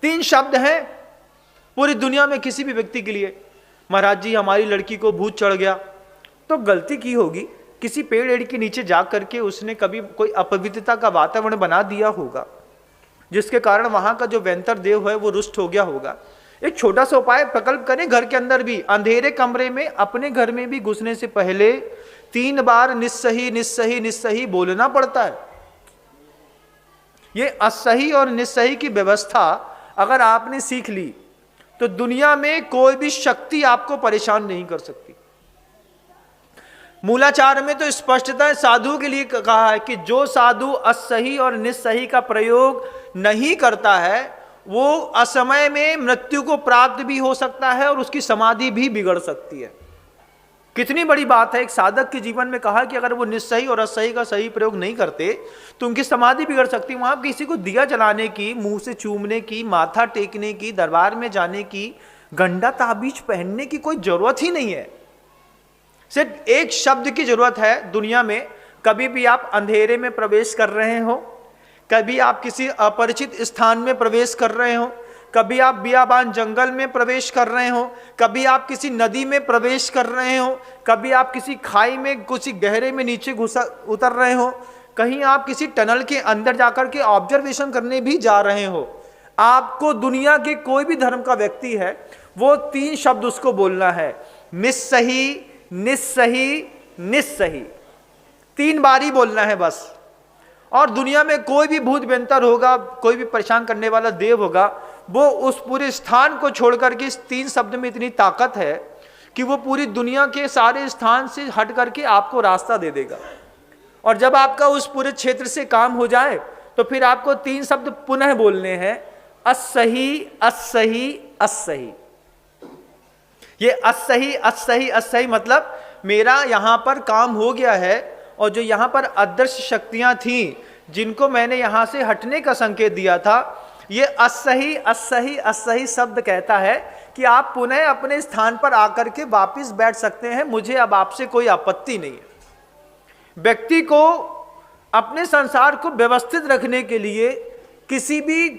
3 शब्द हैं पूरी दुनिया में किसी भी व्यक्ति के लिए। महाराज जी हमारी लड़की को भूत चढ़ गया, तो गलती की होगी, किसी पेड़ एड़ के नीचे जा करके उसने कभी कोई अपवित्रता का वातावरण बना दिया होगा, जिसके कारण वहां का जो वेंतर देव है वो रुष्ट हो गया होगा। एक छोटा सा उपाय प्रकल्प करें, घर के अंदर भी अंधेरे कमरे में अपने घर में भी घुसने से पहले 3 बार निस्सही निस्सही निस्सही बोलना पड़ता है। ये असही और निस्सही की व्यवस्था अगर आपने सीख ली तो दुनिया में कोई भी शक्ति आपको परेशान नहीं कर सकती। मूलाचार में तो स्पष्टता साधु के लिए कहा है कि जो साधु असही और निस्सही का प्रयोग नहीं करता है वो असमय में मृत्यु को प्राप्त भी हो सकता है और उसकी समाधि भी बिगड़ सकती है। कितनी बड़ी बात है, एक साधक के जीवन में कहा कि अगर वो निस्सही और असही का सही प्रयोग नहीं करते तो उनकी समाधि बिगड़ सकती। वहां किसी को दिया जलाने की, मुंह से चूमने की, माथा टेकने की, दरबार में जाने की, गंडा ताबीज पहनने की कोई जरूरत ही नहीं है। सिर्फ एक शब्द की जरूरत है दुनिया में। कभी भी आप अंधेरे में प्रवेश कर रहे हो, कभी आप किसी अपरिचित स्थान में प्रवेश कर रहे हो, कभी आप बियाबान जंगल में प्रवेश कर रहे हो, कभी आप किसी नदी में प्रवेश कर रहे हो, कभी आप किसी खाई में किसी गहरे में नीचे उतर रहे हो, कहीं आप किसी टनल के अंदर जाकर के ऑब्जर्वेशन करने भी जा रहे हो, आपको दुनिया के कोई भी धर्म का व्यक्ति है वो 3 शब्द उसको बोलना है, निस्सही निस्सही निस्सही। 3 बार ही बोलना है बस। और दुनिया में कोई भी भूत व्यंतर होगा, कोई भी परेशान करने वाला देव होगा, वो उस पूरे स्थान को छोड़कर के इस 3 शब्द में इतनी ताकत है कि वो पूरी दुनिया के सारे स्थान से हट करके आपको रास्ता दे देगा। और जब आपका उस पूरे क्षेत्र से काम हो जाए तो फिर आपको 3 शब्द पुनः बोलने हैं, असही असही असही। ये असही असही असही मतलब मेरा यहां पर काम हो गया है और जो यहां पर अदृश्य शक्तियां थीं जिनको मैंने यहां से हटने का संकेत दिया था, ये असही असही असही शब्द कहता है कि आप पुनः अपने स्थान पर आकर के वापस बैठ सकते हैं, मुझे अब आपसे कोई आपत्ति नहीं है। व्यक्ति को अपने संसार को व्यवस्थित रखने के लिए किसी भी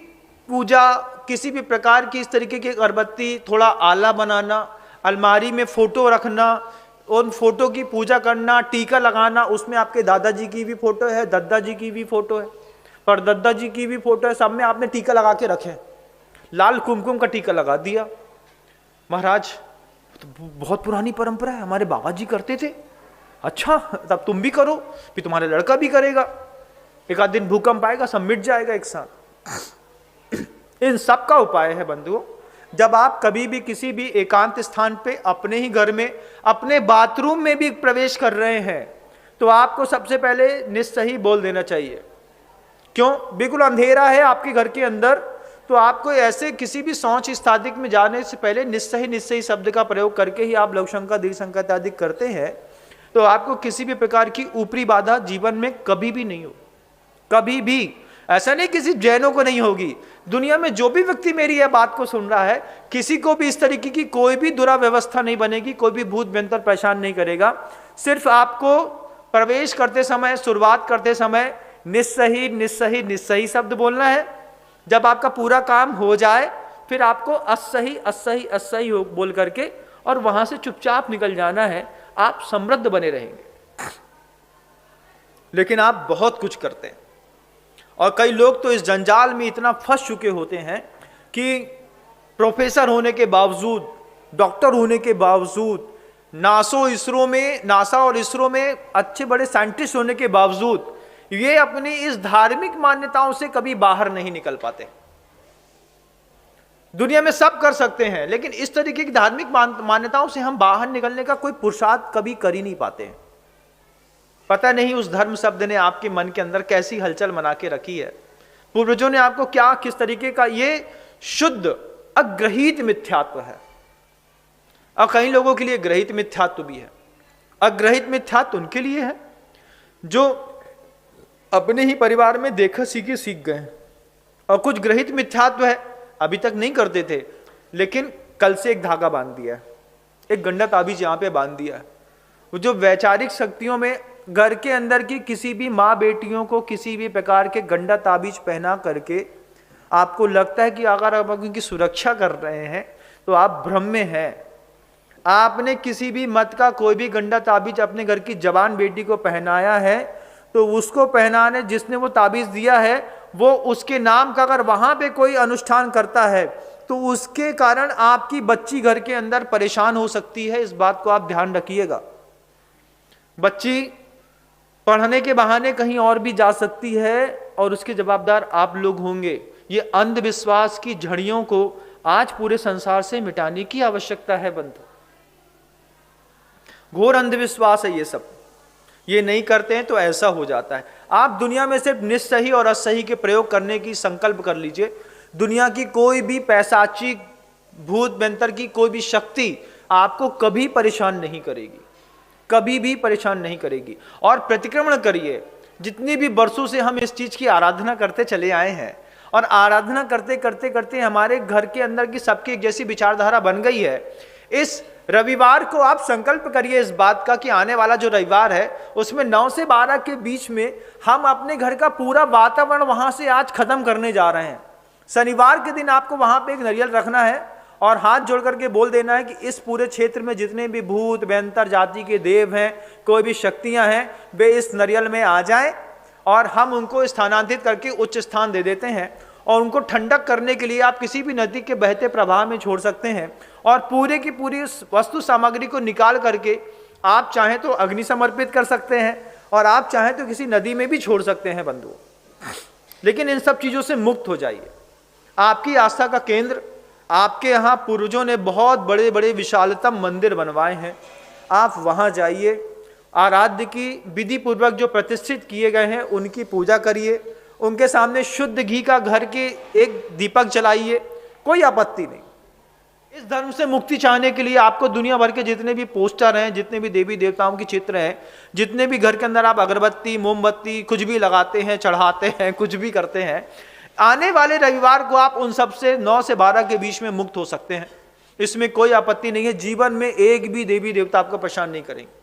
पूजा, किसी भी प्रकार की इस तरीके की अगरबत्ती, थोड़ा आला बनाना, अलमारी में फोटो रखना, उन फोटो की पूजा करना, टीका लगाना, उसमें आपके दादाजी की भी फोटो है, दद्दा जी की भी फोटो है, पर दद्दा जी की भी फोटो है, सब में आपने टीका लगा के रखे, लाल कुमकुम का टीका लगा दिया। महाराज तो बहुत पुरानी परंपरा है, हमारे बाबा जी करते थे। अच्छा तब तुम भी करो, फिर तुम्हारा लड़का भी करेगा, एक आध दिन भूकंप आएगा, सब मिट जाएगा एक साथ। इन सब का उपाय है बंधुओं, जब आप कभी भी किसी भी एकांत स्थान पे, अपने ही घर में, अपने बाथरूम में भी प्रवेश कर रहे हैं तो आपको सबसे पहले निस्सही बोल देना चाहिए। क्यों? बिल्कुल अंधेरा है आपके घर के अंदर, तो आपको ऐसे किसी भी शौच स्थादिक में जाने से पहले निस्सही निस्सही शब्द का प्रयोग करके ही आप लघुशंका दीर्घशंका इत्यादि करते हैं, तो आपको किसी भी प्रकार की ऊपरी बाधा जीवन में कभी भी नहीं हो, कभी भी। ऐसा नहीं किसी जैनों को नहीं होगी, दुनिया में जो भी व्यक्ति मेरी यह बात को सुन रहा है, किसी को भी इस तरीके की कोई भी दुराव्यवस्था नहीं बनेगी, कोई भी भूत व्यंतर परेशान नहीं करेगा। सिर्फ आपको प्रवेश करते समय, शुरुआत करते समय निस्सही निस्सही निस्सही शब्द बोलना है। जब आपका पूरा काम हो जाए फिर आपको असही असही असही बोल करके और वहां से चुपचाप निकल जाना है। आप समृद्ध बने रहेंगे। लेकिन आप बहुत कुछ करते हैं और कई लोग तो इस जंजाल में इतना फंस चुके होते हैं कि प्रोफेसर होने के बावजूद, डॉक्टर होने के बावजूद, नासा और इसरो में अच्छे बड़े साइंटिस्ट होने के बावजूद ये अपनी इस धार्मिक मान्यताओं से कभी बाहर नहीं निकल पाते। दुनिया में सब कर सकते हैं लेकिन इस तरीके की धार्मिक मान्यताओं से हम बाहर निकलने का कोई पुरुषार्थ कभी कर ही नहीं पाते हैं। पता नहीं उस धर्म शब्द ने आपके मन के अंदर कैसी हलचल बना के रखी है, पूर्वजों ने आपको क्या किस तरीके का, ये शुद्ध अग्रहित मिथ्यात्व है। और कई लोगों के लिए ग्रहित मिथ्यात्व भी है। अग्रहित मिथ्यात्व उनके लिए है जो अपने ही परिवार में देखा सीखे सीख गए, और कुछ ग्रहित मिथ्यात्व है अभी तक नहीं करते थे लेकिन कल से एक धागा बांध दिया है, एक गंडा ताबीज यहां पे बांध दिया है। वो जो वैचारिक शक्तियों में घर के अंदर की किसी भी माँ बेटियों को किसी भी प्रकार के गंडा ताबीज पहना करके आपको लगता है कि अगर आप उनकी सुरक्षा कर रहे हैं तो आप भ्रम में हैं। आपने किसी भी मत का कोई भी गंदा ताबीज अपने घर की जवान बेटी को पहनाया है तो उसको पहनाने जिसने वो ताबीज दिया है वो उसके नाम का अगर वहां पे कोई अनुष्ठान करता है तो उसके कारण आपकी बच्ची घर के अंदर परेशान हो सकती है। इस बात को आप ध्यान रखिएगा। बच्ची पढ़ने के बहाने कहीं और भी जा सकती है और उसके जवाबदार आप लोग होंगे। ये अंधविश्वास की झड़ियों को आज पूरे संसार से मिटाने की आवश्यकता है बंधु। घोर अंधविश्वास है ये सब, ये नहीं करते हैं तो ऐसा हो जाता है। आप दुनिया में सिर्फ निस्सही और असही के प्रयोग करने की संकल्प कर लीजिए। दुनिया की कोई भी पैशाचिक भूत मंत्र की कोई भी शक्ति आपको कभी परेशान नहीं करेगी, कभी भी परेशान नहीं करेगी। और प्रतिक्रमण करिए। जितनी भी वर्षों से हम इस चीज की आराधना करते चले आए हैं और आराधना करते करते करते हमारे घर के अंदर की सबकी एक जैसी विचारधारा बन गई है। इस रविवार को आप संकल्प करिए इस बात का कि आने वाला जो रविवार है उसमें 9 से 12 के बीच में हम अपने घर का पूरा वातावरण वहां से आज खत्म करने जा रहे हैं। शनिवार के दिन आपको वहां पे एक नारियल रखना है और हाथ जोड़ करके बोल देना है कि इस पूरे क्षेत्र में जितने भी भूत भयंकर जाति के देव हैं, कोई भी शक्तियां हैं, वे इस नारियल में आ जाएं और हम उनको स्थानांतरित करके उच्च स्थान दे देते हैं। और उनको ठंडक करने के लिए आप किसी भी नदी के बहते प्रवाह में छोड़ सकते हैं और पूरे की पूरी वस्तु सामग्री को निकाल करके आप चाहें तो अग्नि समर्पित कर सकते हैं और आप चाहें तो किसी नदी में भी छोड़ सकते हैं बंधुओं। लेकिन इन सब चीज़ों से मुक्त हो जाइए। आपकी आस्था का केंद्र, आपके यहाँ पूर्वजों ने बहुत बड़े बड़े विशालतम मंदिर बनवाए हैं, आप वहाँ जाइए। आराध्य की विधि पूर्वक जो प्रतिष्ठित किए गए हैं उनकी पूजा करिए। उनके सामने शुद्ध घी का घर के एक दीपक जलाइए, कोई आपत्ति नहीं। इस धर्म से मुक्ति चाहने के लिए आपको दुनिया भर के जितने भी पोस्टर हैं, जितने भी देवी देवताओं के चित्र हैं, जितने भी घर के अंदर आप अगरबत्ती मोमबत्ती कुछ भी लगाते हैं, चढ़ाते हैं, कुछ भी करते हैं, आने वाले रविवार को आप उन सब से 9 से 12 के बीच में मुक्त हो सकते हैं। इसमें कोई आपत्ति नहीं है। जीवन में एक भी देवी देवता आपको परेशान नहीं करेंगे।